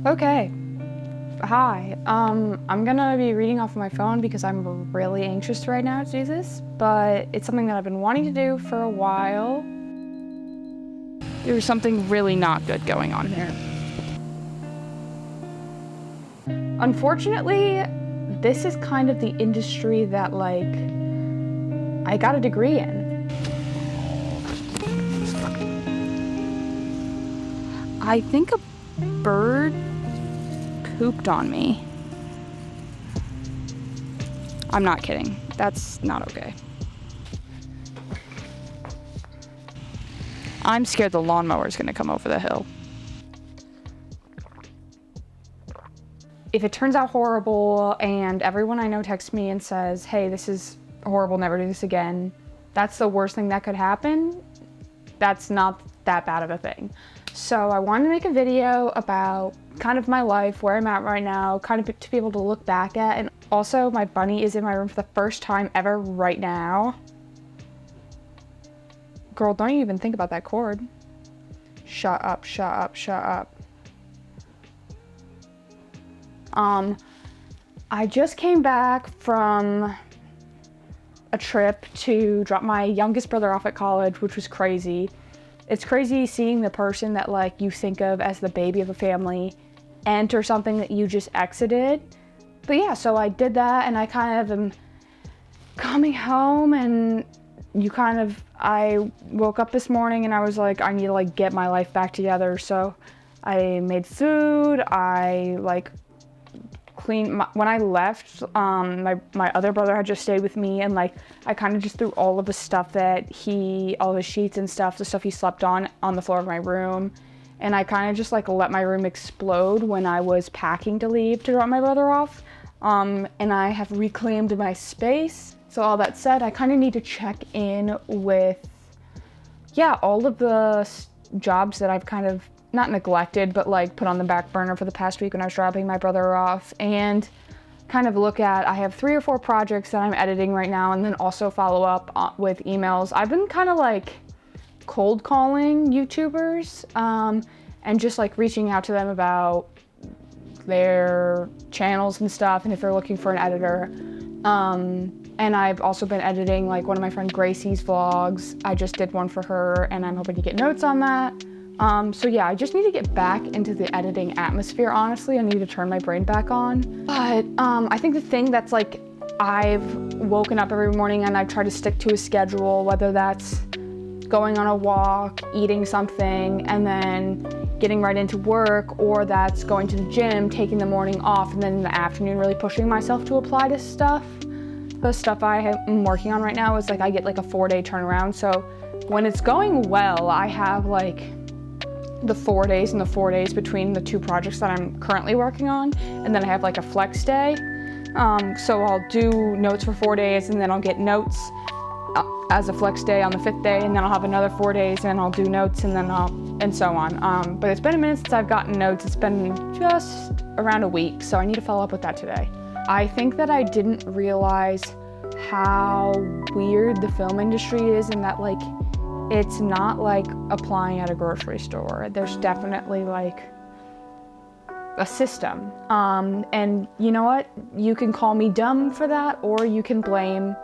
Okay. Hi. I'm gonna be reading off of my phone because I'm really anxious right now to do this, but it's something that I've been wanting to do for a while. There's something really not good going on here. Unfortunately, this is kind of the industry that, I got a degree in. I think a bird pooped on me. I'm not kidding. That's not okay. I'm scared the lawnmower's gonna come over the hill. If it turns out horrible and everyone I know texts me and says, hey, this is horrible, never do this again, that's the worst thing that could happen. That's not that bad of a thing. So I wanted to make a video about kind of my life, where I'm at right now, kind of to be able to look back at. And also my bunny is in my room for the first time ever right now. Girl, don't even think about that cord. Shut up, shut up, shut up. I just came back from a trip to drop my youngest brother off at college, which was crazy. It's crazy seeing the person that you think of as the baby of a family enter something that you just exited. But yeah, so I did that, and I kind of am coming home, and I woke up this morning and I was like, I need to get my life back together. So I made food, I cleaned. When I left, my other brother had just stayed with me, and I kind of just threw all of the stuff all his sheets and stuff, the stuff he slept on the floor of my room. And I kind of just let my room explode when I was packing to leave to drop my brother off. And I have reclaimed my space. So all that said, I kind of need to check in with, all of the jobs that I've kind of not neglected, but put on the back burner for the past week when I was dropping my brother off, and kind of look at, I have 3 or 4 projects that I'm editing right now, and then also follow up with emails. I've been kind of cold calling YouTubers, and just reaching out to them about their channels and stuff, and if they're looking for an editor. And I've also been editing one of my friend Gracie's vlogs. I just did one for her, and I'm hoping to get notes on that. So yeah, I just need to get back into the editing atmosphere, honestly. I need to turn my brain back on. But I think the thing that's I've woken up every morning and I've tried to stick to a schedule, whether that's going on a walk, eating something, and then getting right into work, or that's going to the gym, taking the morning off, and then in the afternoon really pushing myself to apply to stuff. The stuff I am working on right now is I get a 4-day turnaround. So when it's going well, I have the 4 days and the 4 days between the 2 projects that I'm currently working on, and then I have a flex day. So I'll do notes for 4 days, and then I'll get notes as a flex day on the 5th day, and then I'll have another 4 days and I'll do notes, and then and so on. But it's been a minute since I've gotten notes. It's been just around a week, so I need to follow up with that today. I think that I didn't realize how weird the film industry is, and that it's not applying at a grocery store. There's definitely a system. And you know what? You can call me dumb for that, or you can blame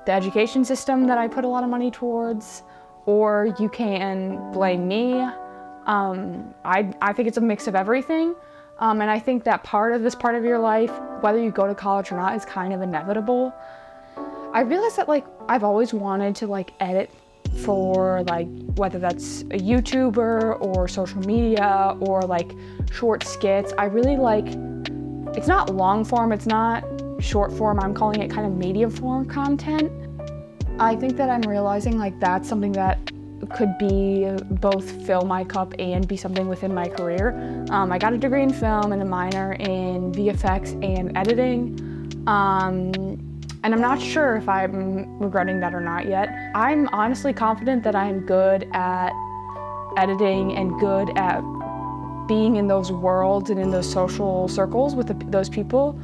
the education system that I put a lot of money towards, or you can blame me. I think it's a mix of everything. And I think that part of your life, whether you go to college or not, is kind of inevitable. I realized that I've always wanted to edit for whether that's a YouTuber or social media or short skits. I really it's not long form, it's not short form, I'm calling it kind of medium form content. I think that I'm realizing that's something that could be both fill my cup and be something within my career. I got a degree in film and a minor in VFX and editing. And I'm not sure if I'm regretting that or not yet. I'm honestly confident that I'm good at editing and good at being in those worlds and in those social circles with those people.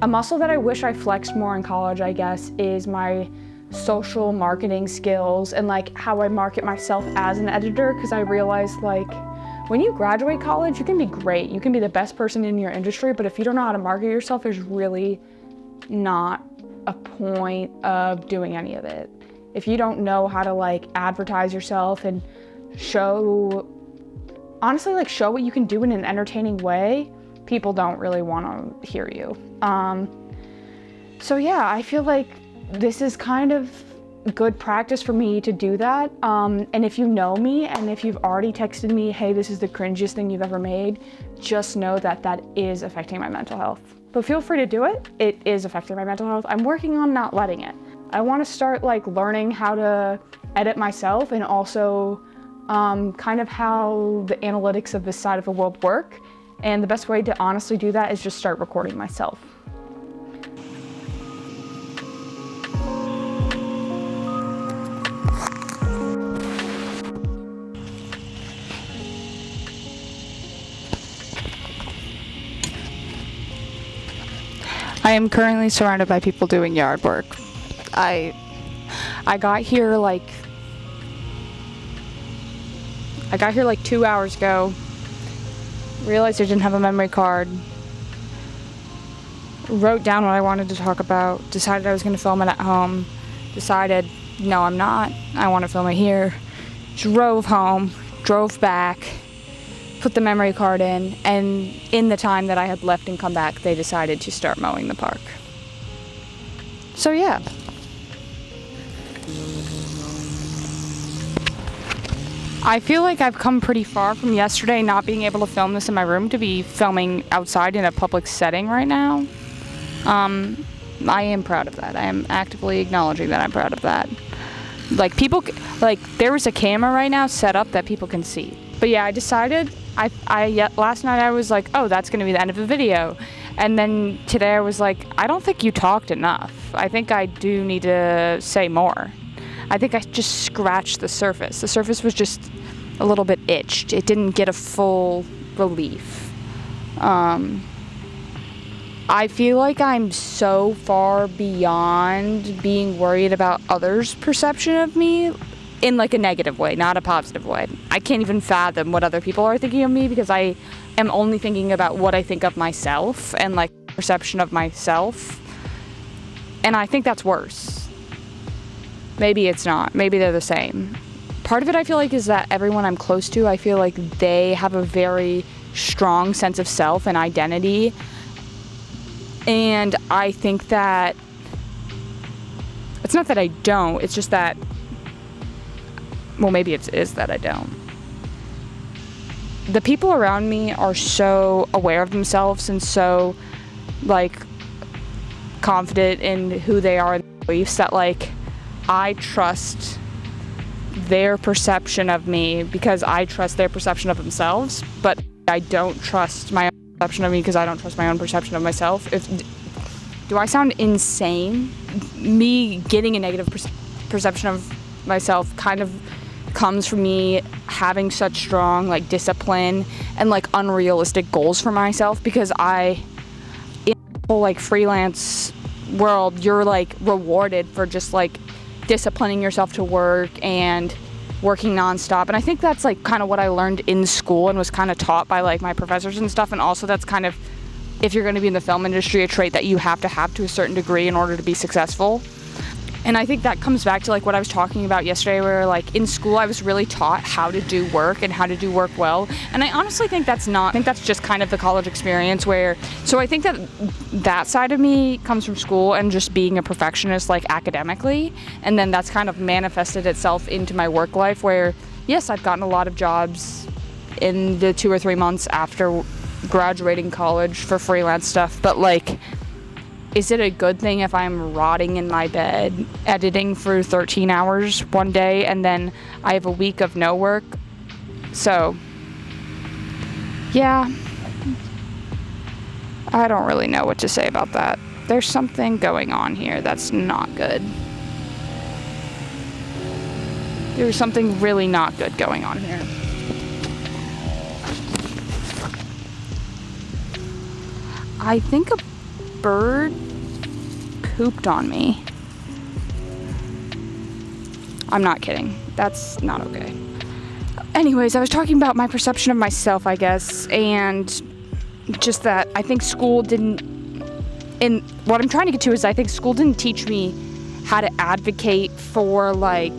A muscle that I wish I flexed more in college, I guess, is my social marketing skills and how I market myself as an editor, because I realized when you graduate college, you can be great. You can be the best person in your industry, but if you don't know how to market yourself, there's really not a point of doing any of it. If you don't know how to like advertise yourself and honestly, like show what you can do in an entertaining way, people don't really want to hear you. So yeah, I feel like this is kind of good practice for me to do that. And if you know me and if you've already texted me, hey, this is the cringiest thing you've ever made, just know that that is affecting my mental health. But feel free to do it. It is affecting my mental health. I'm working on not letting it. I want to start like learning how to edit myself and also kind of how the analytics of this side of the world work. And the best way to honestly do that is just start recording myself. I am currently surrounded by people doing yard work. I got here like 2 hours ago, realized I didn't have a memory card, wrote down what I wanted to talk about, decided I was going to film it at home, decided, no, I'm not, I want to film it here, drove home, drove back, put the memory card in, and in the time that I had left and come back, they decided to start mowing the park. So yeah. I feel like I've come pretty far from yesterday not being able to film this in my room to be filming outside in a public setting right now. I am proud of that. I am actively acknowledging that I'm proud of that. Like there was a camera right now set up that people can see. But yeah, I decided, last night I was like, oh, that's gonna be the end of the video. And then today I was like, I don't think you talked enough. I think I do need to say more. I think I just scratched the surface. The surface was just a little bit itched. It didn't get a full relief. I feel like I'm so far beyond being worried about others' perception of me in like a negative way, not a positive way. I can't even fathom what other people are thinking of me because I am only thinking about what I think of myself and like perception of myself. And I think that's worse. Maybe it's not. Maybe they're the same. Part of it I feel like is that everyone I'm close to, I feel like they have a very strong sense of self and identity. And I think that it's not that I don't, it's just that, well, maybe it is that I don't. The people around me are so aware of themselves and so like confident in who they are and their beliefs that like I trust their perception of me because I trust their perception of themselves, but I don't trust my own perception of me because I don't trust my own perception of myself. Do I sound insane? Me getting a negative perception of myself kind of comes from me having such strong like discipline and like unrealistic goals for myself because in the whole like freelance world, you're like rewarded for just like disciplining yourself to work and working nonstop. And I think that's like kind of what I learned in school and was kind of taught by like my professors and stuff. And also that's kind of, if you're going to be in the film industry, a trait that you have to a certain degree in order to be successful. And I think that comes back to like what I was talking about yesterday, where like in school I was really taught how to do work and how to do work well. And I honestly think that's just kind of the college experience so I think that side of me comes from school and just being a perfectionist like academically. And then that's kind of manifested itself into my work life where, yes, I've gotten a lot of jobs in the 2 or 3 months after graduating college for freelance stuff, but like, is it a good thing if I'm rotting in my bed editing for 13 hours one day and then I have a week of no work? So, yeah, I don't really know what to say about that. There's something going on here that's not good. There's something really not good going on here. I think a bird pooped on me. I'm not kidding. That's not okay. anyways, I was talking about my perception of myself, I guess, and just that I think school didn't, and what I'm trying to get to is I think school didn't teach me how to advocate for, like,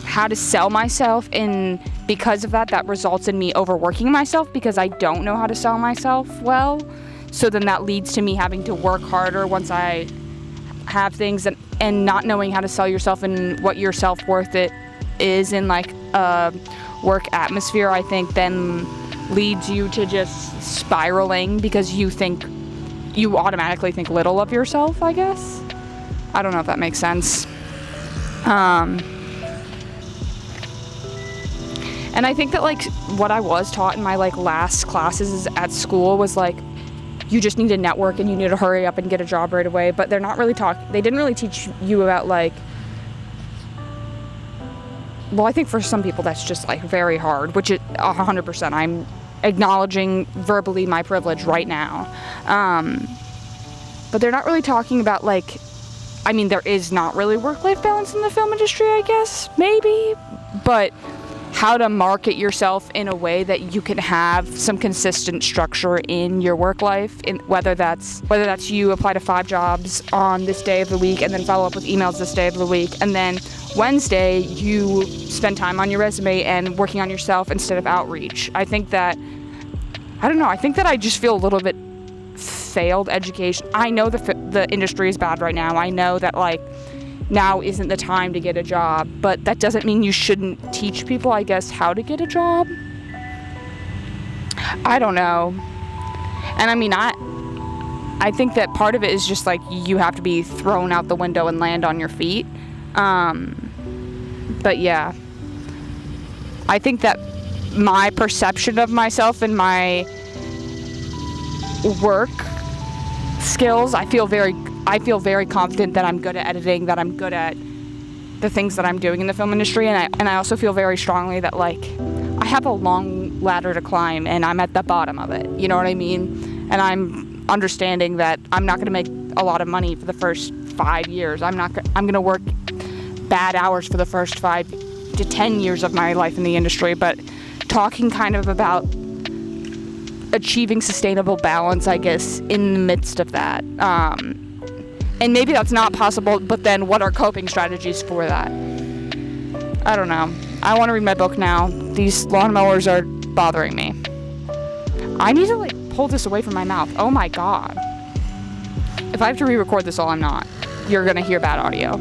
how to sell myself, and because of that, that results in me overworking myself because I don't know how to sell myself well. So then that leads to me having to work harder once I have things, and not knowing how to sell yourself and what your self-worth it is in, like, a work atmosphere, I think then leads you to just spiraling because you automatically think little of yourself, I guess. I don't know if that makes sense. And I think that, like, what I was taught in my, like, last classes at school was, like, you just need to network and you need to hurry up and get a job right away. But they didn't really teach you about, like, well, I think for some people that's just, like, very hard, which is 100%. I'm acknowledging verbally my privilege right now. But they're not really talking about, like, I mean, there is not really work-life balance in the film industry, I guess, maybe, but how to market yourself in a way that you can have some consistent structure in your work life, whether that's you apply to 5 jobs on this day of the week and then follow up with emails this day of the week, and then Wednesday you spend time on your resume and working on yourself instead of outreach. I think that I just feel a little bit failed education. I know the industry is bad right now. I know that, like, now isn't the time to get a job, but that doesn't mean you shouldn't teach people, I guess, how to get a job. I don't know. And I mean, I think that part of it is just, like, you have to be thrown out the window and land on your feet. But yeah, I think that my perception of myself and my work skills, I feel very confident that I'm good at editing, that I'm good at the things that I'm doing in the film industry, and I also feel very strongly that, like, I have a long ladder to climb and I'm at the bottom of it, you know what I mean? And I'm understanding that I'm not going to make a lot of money for the first 5 years. I'm going to work bad hours for the first 5 to 10 years of my life in the industry, but talking kind of about achieving sustainable balance, I guess, in the midst of that. And maybe that's not possible, but then what are coping strategies for that? I don't know. I want to read my book now. These lawnmowers are bothering me. I need to, like, pull this away from my mouth. Oh my god. If I have to re-record this all, I'm not. You're gonna hear bad audio.